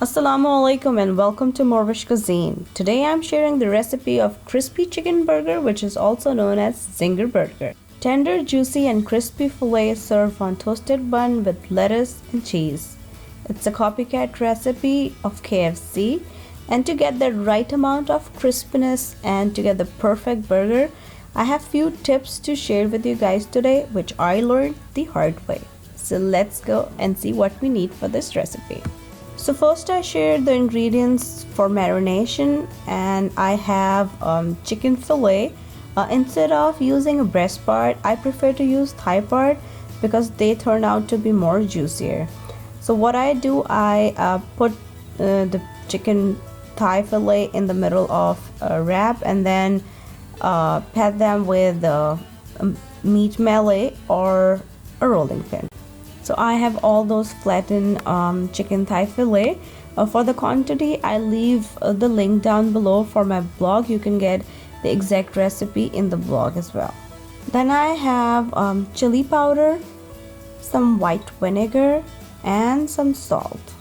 Assalamu alaikum and welcome to morEwish Cuisine. Today I'm sharing the recipe of crispy chicken burger, which is also known as Zinger Burger. Tender, juicy and crispy fillet served on toasted bun with lettuce and cheese. It's a copycat recipe of KFC, and to get the right amount of crispiness and to get the perfect burger, I have few tips to share with you guys today, which I learned the hard way. So let's go and see what we need for this recipe. So first I shared the ingredients for marination, and I have chicken fillet. Instead of using a breast part, I prefer to use thigh part because they turn out to be more juicier. So what I do, I put the chicken thigh fillet in the middle of a wrap and then pat them with meat mallet or a rolling pin. So I have all those flattened chicken thigh fillet. For the quantity, I leave the link down below for my blog. You can get the exact recipe in the blog as well. Then I have chili powder, some white vinegar and some salt.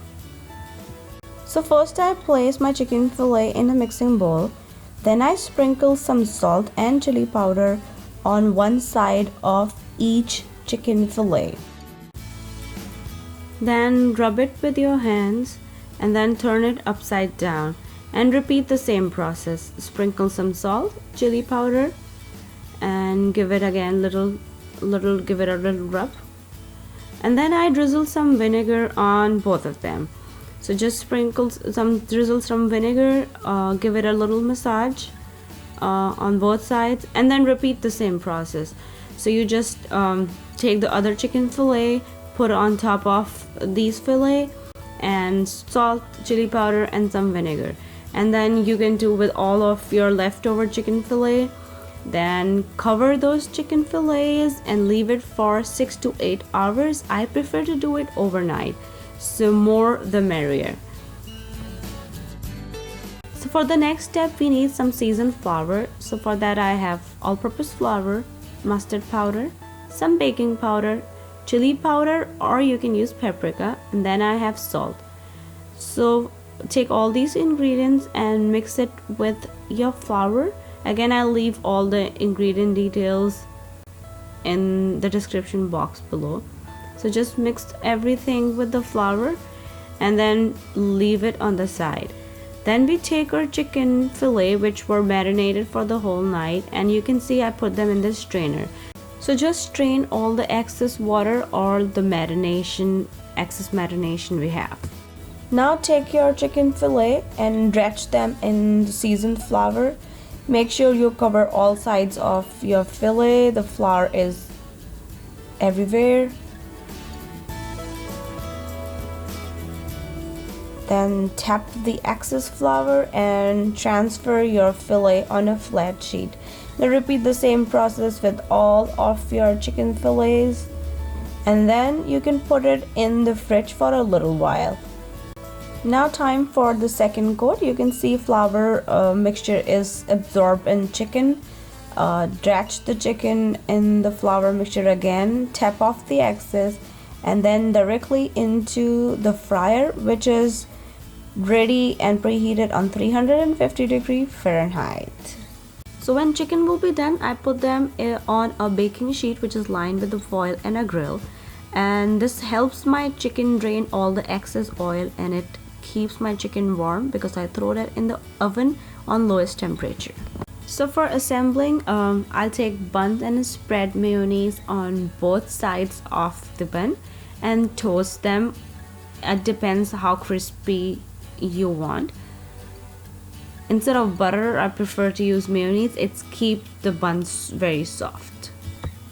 So first I place my chicken fillet in a mixing bowl. Then I sprinkle some salt and chili powder on one side of each chicken fillet. Then rub it with your hands and then turn it upside down and repeat the same process. Sprinkle some salt, chili powder and give it again give it a little rub. And then I drizzle some vinegar on both of them. So just drizzle some vinegar, give it a little massage on both sides and then repeat the same process. So you just take the other chicken fillet, put on top of these fillet and salt, chili powder and some vinegar, and then you can do with all of your leftover chicken fillet. Then cover those chicken fillets and leave it for 6 to 8 hours. I prefer to do it overnight, so more the merrier. So for the next step, we need some seasoned flour. So for that I have all-purpose flour, mustard powder, some baking powder, chili powder, or you can use paprika, and then I have salt. So take all these ingredients and mix it with your flour. Again, I'll leave all the ingredient details in the description box below. So just mix everything with the flour and then leave it on the side. Then we take our chicken fillet, which were marinated for the whole night, and you can see I put them in the strainer. So just strain all the excess water or the excess marination we have. Now take your chicken fillet and dredge them in seasoned flour. Make sure you cover all sides of your fillet. The flour is everywhere. Then tap the excess flour and transfer your fillet on a flat sheet. Now repeat the same process with all of your chicken fillets, and then you can put it in the fridge for a little while. Now time for the second coat. You can see flour mixture is absorbed in chicken. Dredge the chicken in the flour mixture again, tap off the excess and then directly into the fryer, which is ready and preheated on 350 Fahrenheit. So when chicken will be done, I put them on a baking sheet which is lined with the foil and a grill, and this helps my chicken drain all the excess oil and it keeps my chicken warm because I throw that in the oven on lowest temperature. So for assembling, I'll take buns and spread mayonnaise on both sides of the bun and toast them. It depends how crispy you want. Instead of butter, I prefer to use mayonnaise. It's keep the buns very soft.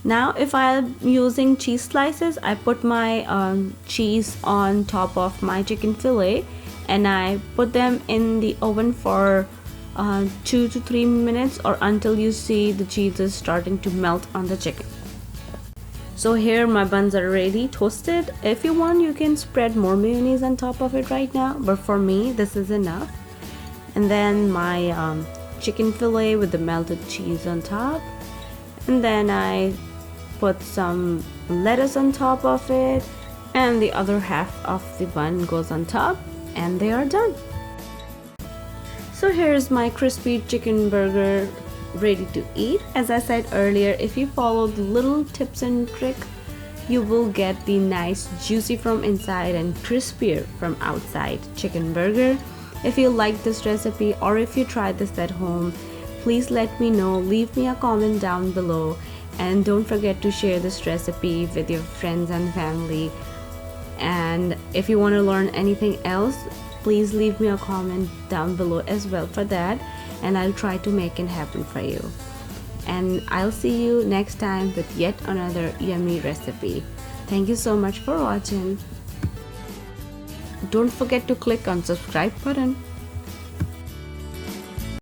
Now if I'm using cheese slices, I put my cheese on top of my chicken fillet and I put them in the oven for 2 to 3 minutes or until you see the cheese is starting to melt on the chicken. So here my buns are ready toasted. If you want, you can spread more mayonnaise on top of it right now, but for me this is enough. And then my chicken fillet with the melted cheese on top, and then I put some lettuce on top of it and the other half of the bun goes on top. and they are done. So here's my crispy chicken burger ready to eat. As I said earlier, if you follow the little tips and tricks, you will get the nice juicy from inside and crispier from outside chicken burger. If you like this recipe or if you try this at home, please let me know. Leave me a comment down below, and don't forget to share this recipe with your friends and family. And if you want to learn anything else, please leave me a comment down below as well for that, and I'll try to make it happen for you. And I'll see you next time with yet another yummy recipe. Thank you so much for watching. Don't forget to click on subscribe button.